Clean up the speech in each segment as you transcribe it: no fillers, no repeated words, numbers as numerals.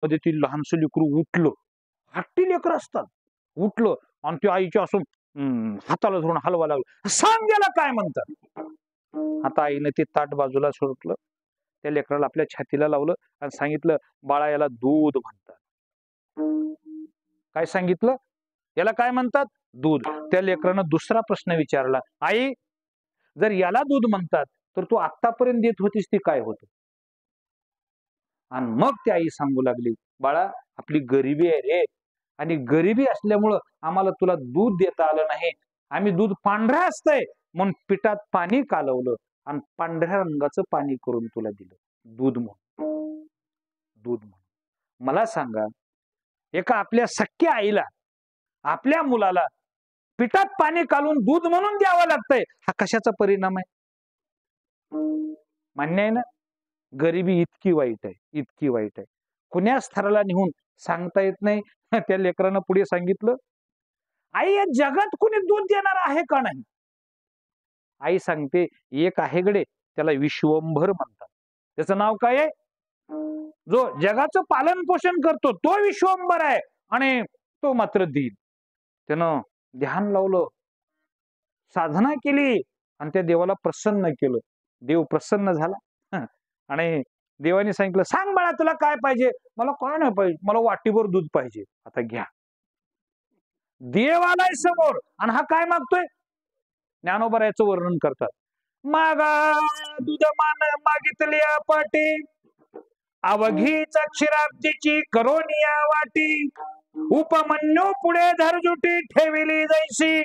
मध्ये ती लहानसं लेकरू उठलं, हट्टी लेकर असतात, उठलं आणि ते आईच्या असं हाताला धरून हलवा लागलं. सांग याला काय म्हणतात. आता आईने ते ताट बाजूला सोडलं, त्या लेकराला आपल्या छातीला लावलं आणि सांगितलं, बाळा याला दूध म्हणतात. काय सांगितलं? याला काय म्हणतात? दूध. त्या लेकरानं दुसरा प्रश्न विचारला, आई जर याला दूध म्हणतात तर तू आतापर्यंत देत होतीस ती काय होत? आणि मग ती आई सांगू लागली, बाळा आपली गरिबी आहे रे, आणि गरिबी असल्यामुळं आम्हाला तुला दूध देता आलं नाही. आम्ही दूध पांढरं असतंय म्हणून पिठात पाणी कालवलं आणि पांढऱ्या रंगाचं पाणी करून तुला दिलं, दूध म्हणून. दूध म्हणून मला सांगा, एका आपल्या सख्या आईला आपल्या मुलाला पिठात पाणी कालून दूध म्हणून द्यावं लागतंय, हा कशाचा परिणाम आहे? मान्य आहे ना? गरिबी इतकी वाईट आहे, इतकी वाईट आहे. कुण्या स्तराला निहून सांगता येत नाही. त्या लेकरानं पुढे सांगितलं, आई या जगात कुणी दूध देणार आहे का नाही? आई सांगते, एक आहे गडे, त्याला विश्वंभर म्हणतात. त्याचं नाव काय आहे? जो जगाचं पालन पोषण करतो तो विश्वंभर आहे, आणि तो मात्र देईल. त्यानं ध्यान लावलं, साधना केली आणि त्या देवाला प्रसन्न केलं. देव प्रसन्न झाला आणि देवाने सांगितलं, सांग बाळा तुला काय पाहिजे? मला काय नाही पाहिजे, मला वाटीभर दूध पाहिजे. आता घ्या. देव आलाय समोर आणि हा काय मागतोय? ज्ञानोबा याचं वर्णन करतात, मागा दूध मान मागितल्या पाटी, अवघीच क्षीराब्दीची करोनिया वाटी, उपमन्यू पुढे धरजुटी ठेविली जैसी.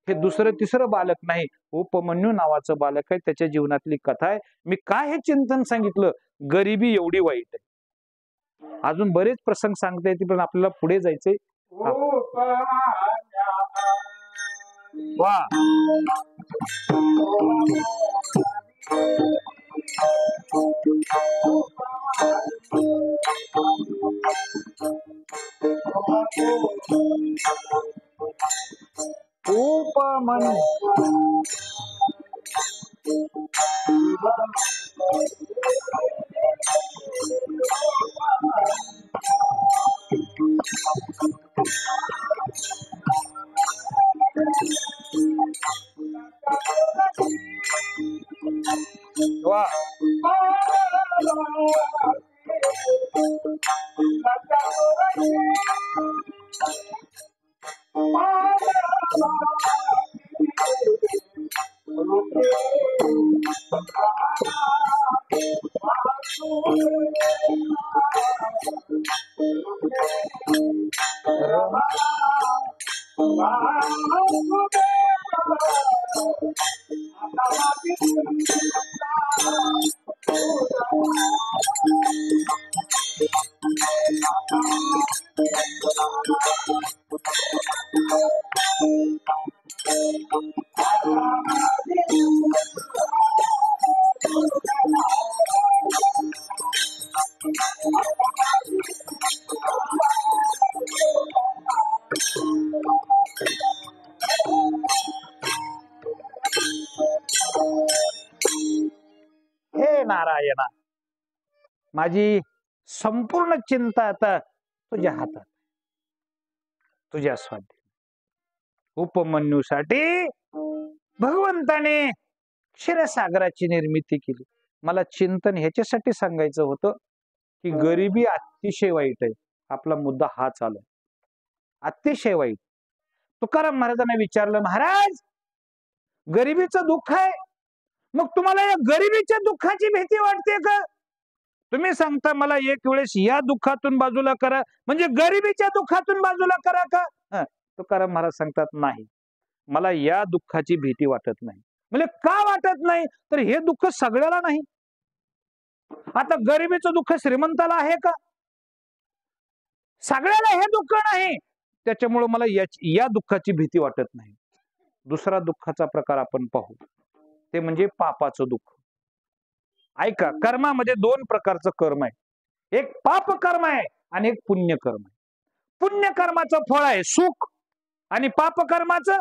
हे दुसरं तिसरं बालक नाही, उपमन्यू नावाचं बालक आहे, त्याच्या जीवनातली कथा आहे. मी काय हे चिंतन सांगितलं? गरिबी एवढी वाईट आहे. अजून बरेच प्रसंग सांगता येतील, पण आपल्याला पुढे जायचंय. वा उपमन वा हे नारायणा, माझी संपूर्ण चिंता आता तुझ्या हातात, तुझ्या स्वाधीन. उपमन्यूसाठी भगवंताने क्षीरसागराची निर्मिती केली. मला चिंतन ह्याच्यासाठी सांगायचं होतं की गरिबी अतिशय वाईट आहे. आपला मुद्दा हा चालू आहे, अतिशय वाईट. तुकाराम महाराजांना विचारलं, महाराज गरिबीचं दुःख आहे, मग तुम्हाला या गरिबीच्या दुःखाची भीती वाटते का? तुम्ही सांगता मला एक वेळेस या दुःखातून बाजूला करा, म्हणजे गरिबीच्या दुःखातून बाजूला करा का? तुकाराम महाराज सांगतात, नाही, मला या दुःखाची भीती वाटत नाही. म्हणजे का वाटत नाही? तर हे दुःख सगळ्याला नाही. आता गरिबीचं दुःख श्रीमंताला आहे का? सगळ्याला हे दुःख नाही, त्याच्यामुळे मला या दुःखाची भीती वाटत नाही. दुसरा दुःखाचा प्रकार आपण पाहू, ते म्हणजे पापाचं दुःख. ऐका, कर्मामध्ये दोन प्रकारचं कर्म आहे, एक पाप कर्म आहे आणि एक पुण्य कर्म आहे. पुण्य कर्माचं फळ आहे सुख आणि पाप कर्माचं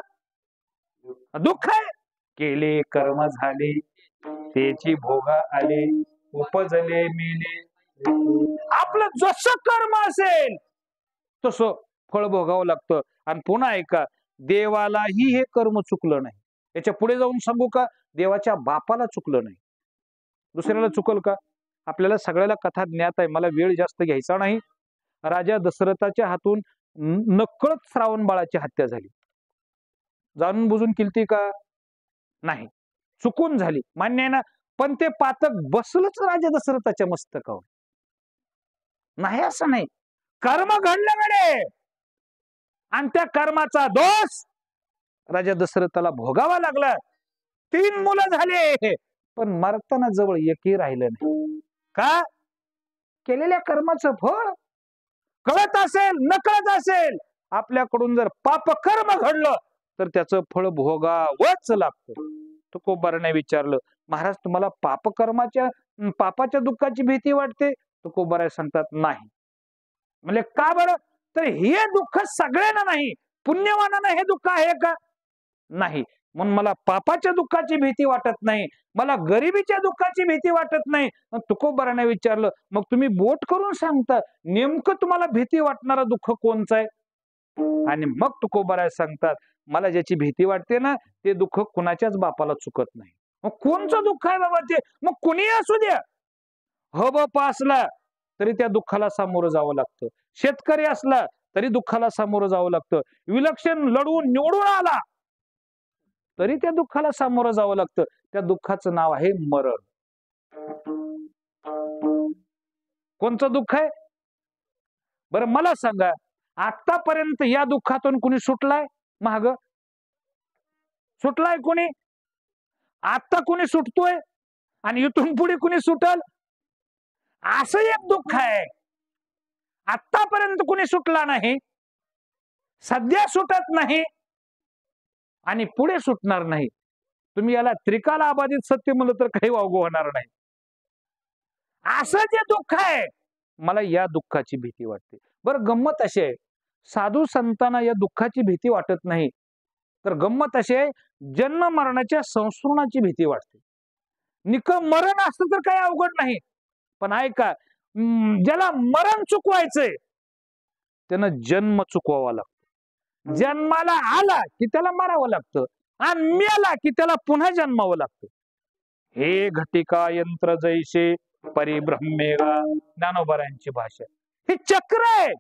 दुःख आहे. केले कर्म झाले त्याची भोगा आले, उपजले मेले आपलं जसं कर्म असेल तसं फळ भोगावं लागतं. आणि पुन्हा ऐका, देवालाही हे कर्म चुकलं नाही. याच्या पुढे जाऊन सांगू का, देवाच्या बापाला चुकलं नाही. दुसऱ्याला चुकल का? आपल्याला सगळ्याला कथा ज्ञात आहे, मला वेळ जास्त घ्यायचा नाही. राजा दशरथाच्या हातून नकळत श्रावण बाळाची हत्या झाली. जाणून बुजून केलती का? नाही, चुकून झाली, मान्य आहे ना. पण ते पातक बसलंच राजा दशरथाच्या मस्तकावर. नाही असं नाही, कर्म घडलं गडे, आणि त्या कर्माचा दोष राजा दशरथाला भोगावा लागला. 3 मुलं झाले, पण मरताना जवळ एकही राहिलं नाही. का? केलेल्या कर्माचं फळ कळत असेल नकळत असेल, आपल्याकडून जर पाप कर्म घडलं तर त्याचं फळ भोगावंच लागतं. तुकोबाराने विचारलं, महाराज तुम्हाला पापाच्या दुःखाची भीती वाटते? तुकोबाराय सांगतात, नाही. म्हणजे का बरं? तर हे दुःख सगळ्यांना नाही, पुण्यवानांना हे दुःख आहे का? नाही. म्हणून मला पापाच्या दुःखाची भीती वाटत नाही, मला गरिबीच्या दुःखाची भीती वाटत नाही. तुकोबाराने विचारलं, मग तुम्ही बोट करून सांगता नेमकं तुम्हाला भीती वाटणारं दुःख कोणचं आहे? आणि मग तुकोबाराय सांगतात, मला ज्याची भीती वाटते ना, ते दुःख कुणाच्याच बापाला चुकत नाही. मग कोणचं दुःख आहे बाबा ते? मग कुणी असू द्या, हब असला तरी त्या दुःखाला सामोरं जावं लागतं. शेतकरी असला तरी दुःखाला सामोरं जावं लागतं. विलक्षण लढवून निवडून आला तरी त्या दुःखाला सामोरं जावं लागतं. त्या दुःखाचं नाव आहे मरण. कोणचं दुःख आहे बरं मला सांगा? आतापर्यंत या दुःखातून कुणी सुटलाय? महाग सुटलाय कुणी? आता कुणी सुटतोय? आणि इथून पुढे कुणी सुटल? असं एक दुःख आहे. आतापर्यंत कुणी सुटला नाही, सध्या सुटत नाही, आणि पुढे सुटणार नाही. तुम्ही याला त्रिकाल अबाधित सत्य म्हणलं तर काही वावगं होणार नाही. असं जे दुःख आहे, मला या दुःखाची भीती वाटते. बरं गंमत अशी आहे, साधू संतांना या दुःखाची भीती वाटत नाही, तर गंमत अशी आहे, जन्म मरणाच्या संस्मरणाची भीती वाटते. निकम मरण असतं तर काही अवघड नाही, पण ऐका, ज्याला मरण चुकवायचंय त्यानं जन्म चुकवावा लागतो. जन्माला आला की त्याला मरावं लागतं, आणि मेला की त्याला पुन्हा जन्मावं लागतं. हे घटिका यंत्र जैसे परिब्रह्मेगा, ज्ञानोबारायांची भाषा. हे चक्र आहे,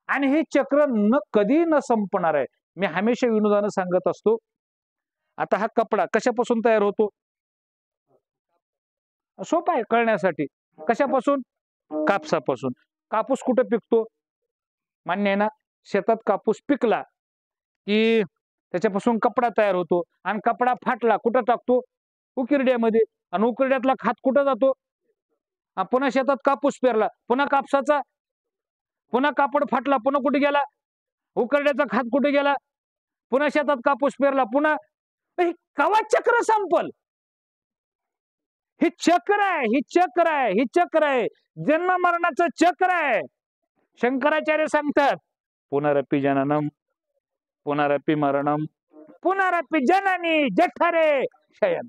आणि हे चक्र कधी न संपणार आहे. मी हमेशा विनोदानं सांगत असतो, आता हा कपडा कशापासून तयार होतो? सोपा आहे कळण्यासाठी. कशापासून? कापसापासून. कापूस कुठे पिकतो? मान्य आहे ना. शेतात कापूस पिकला की त्याच्यापासून कपडा तयार होतो, आणि कपडा फाटला कुठं टाकतो? उकिरड्यामध्ये. आणि उकिरड्यातला खात कुठं जातो? पुन्हा शेतात कापूस पेरला, पुन्हा कापसाचा, पुन्हा कापड फाटला, पुन्हा कुठे गेला? उकिरड्याचा खात कुठे गेला? पुन्हा शेतात कापूस पेरला, पुन्हा. कवा चक्र संपल? हे चक्र आहे, ही चक्र आहे, ही चक्र आहे, जन्म मरणाचं चक्र आहे. शंकराचार्य सांगतात, पुनरपि जननम पुनरपि मरणम पुनरपि जननी जठरे शयन.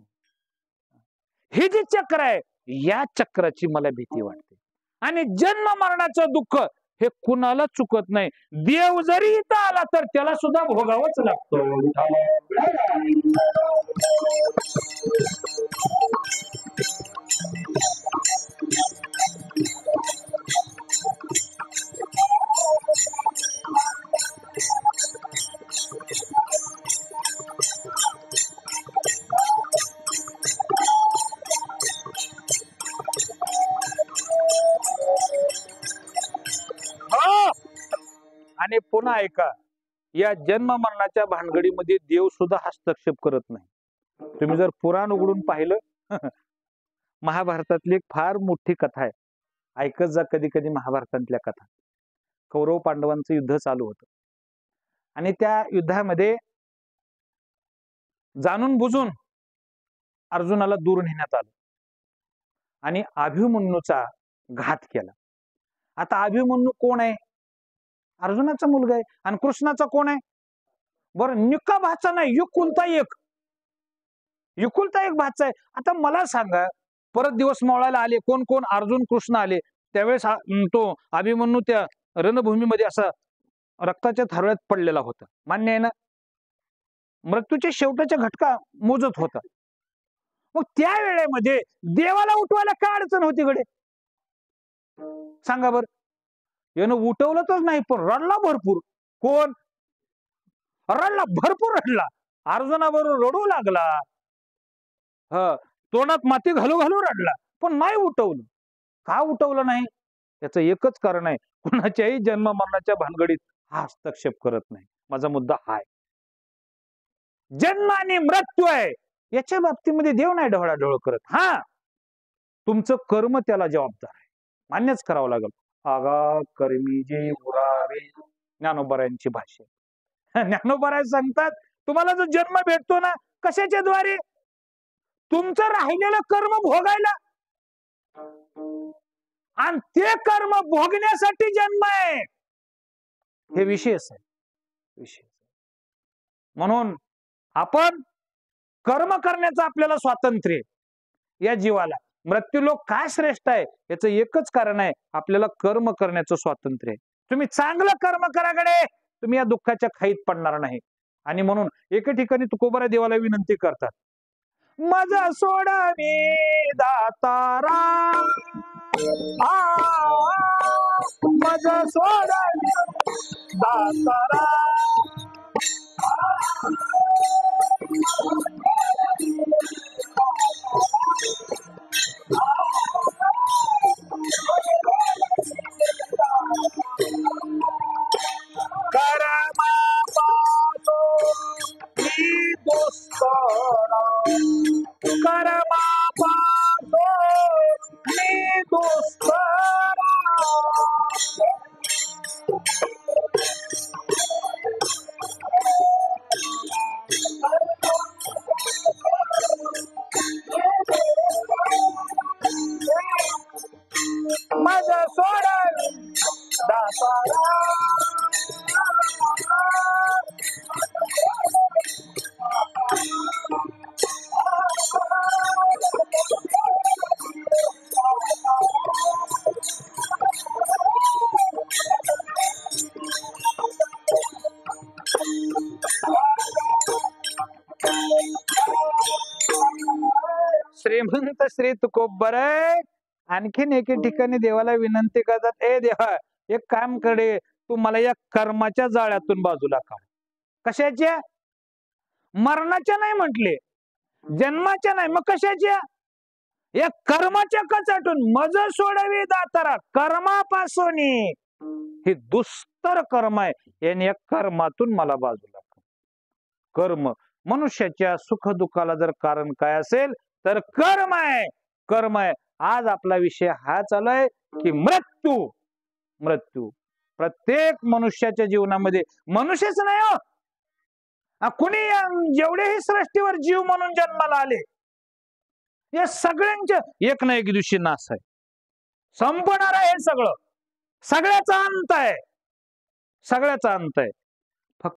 हे जे चक्र आहे, या चक्राची मला भीती वाटते. आणि जन्म मरणाचं दुःख हे कुणाला चुकत नाही. देव जरी इथं आला तर त्याला सुद्धा भोगावंच लागतं. आणि पुन्हा ऐका, या जन्म मरणाच्या भानगडीमध्ये देव सुद्धा हस्तक्षेप करत नाही. तुम्ही जर पुराण उघडून पाहिलं, महाभारतातली एक फार मोठी कथा आहे, ऐकत जा कधी कधी महाभारतातल्या कथा. कौरव पांडवांचं युद्ध चालू होतं, आणि त्या युद्धामध्ये जाणून बुजून अर्जुनाला दूर नेण्यात आलं, आणि अभिमन्यूचा घात केला. आता अभिमन्यू कोण आहे? अर्जुनाचा मुलगा आहे. आणि कृष्णाचा कोण आहे? बरं, निका भाचा नाही, एकुलता एक भाचा आहे. आता मला सांगा, परत दिवस मोळायला आले कोण कोण? अर्जुन कृष्ण आले. त्यावेळेस तो अभिमन्यू त्या रणभूमीमध्ये असा रक्ताच्या थारोळ्यात पडलेला होता. मान्य आहे ना? मृत्यूच्या शेवटाच्या घटका मोजत होता. मग त्या वेळेमध्ये देवाला उठवायला काय अडचण होती गडे? सांगा बर. यानं उठवलं तर नाही, पण रडला भरपूर. कोण? रडला, भरपूर रडला. अर्जुनाबरोबर रडू लागला. तोंडात माती घालू घालू रडला, पण नाही उठवलं. का उठवलं नाही? त्याचं एकच कारण आहे, कुणाच्याही जन्म मरणाच्या भानगडीत हा हस्तक्षेप करत नाही. माझा मुद्दा हा आहे. जन्म आणि मृत्यू आहे, याच्या बाबतीमध्ये देव नाही ढवळाढवळ करत. हा, तुमचं कर्म त्याला जबाबदार आहे, मान्यच करावं लागेल. आगा कर्मी जे उरावे, ज्ञानोबरायांची भाषा. ज्ञानोबराय सांगतात, तुम्हाला जो जन्म भेटतो ना, कशाच्या द्वारे? तुमचं राहिलेलं कर्म भोगायला, आणि ते कर्म भोगण्यासाठी जन्म आहे. हे विशेष आहे, विशेष. म्हणून आपण कर्म करण्याचं आपल्याला स्वातंत्र्य या जीवाला. मृत्यू लोक काय श्रेष्ठ आहे याचं एकच कारण आहे, आपल्याला कर्म करण्याचं स्वातंत्र्य आहे. तुम्ही चांगलं कर्म कराकडे, तुम्ही या दुःखाच्या खाईत पडणार नाही. आणि म्हणून एके ठिकाणी तुकोबरा देवाला विनंती करतात, मज सोडावे दातारा, मज सोडावे दातारा, कर्मा पासो मी दोस्तारा, कर्मा पासो मी दोस्तारा. मज सोडावे दातारा, श्रीमंत श्री तुकोबराय आणखीन एके ठिकाणी देवाला विनंती करतात, ए देवा, एक काम करे, तू मला या कर्माच्या जाळ्यातून बाजूला काढ. कशाच्या? मरणाच्या नाही म्हटले, जन्माच्या नाही, मग कशाच्या? या कर्माच्या कचाटून. मज सोडावी दातारा, कर्मापासून. हे दुस्तर कर्म आहे, याने या कर्मातून मला बाजूला काढ. कर्म मनुष्याच्या सुख दुःखाला जर कारण काय असेल तर कर्म आहे, कर्म आहे. आज आपला विषय हा चालू की मृत्यू. मृत्यू प्रत्येक मनुष्याच्या जीवनामध्ये, मनुष्यच नाही हो, कुणी जेवढेही सृष्टीवर जीव म्हणून जन्माला आले, या सगळ्यांच्या एक ना एक दिवशी नाश आहे, संपणार आहे. हे सगळं, सगळ्याचा अंत आहे, सगळ्याचा अंत आहे.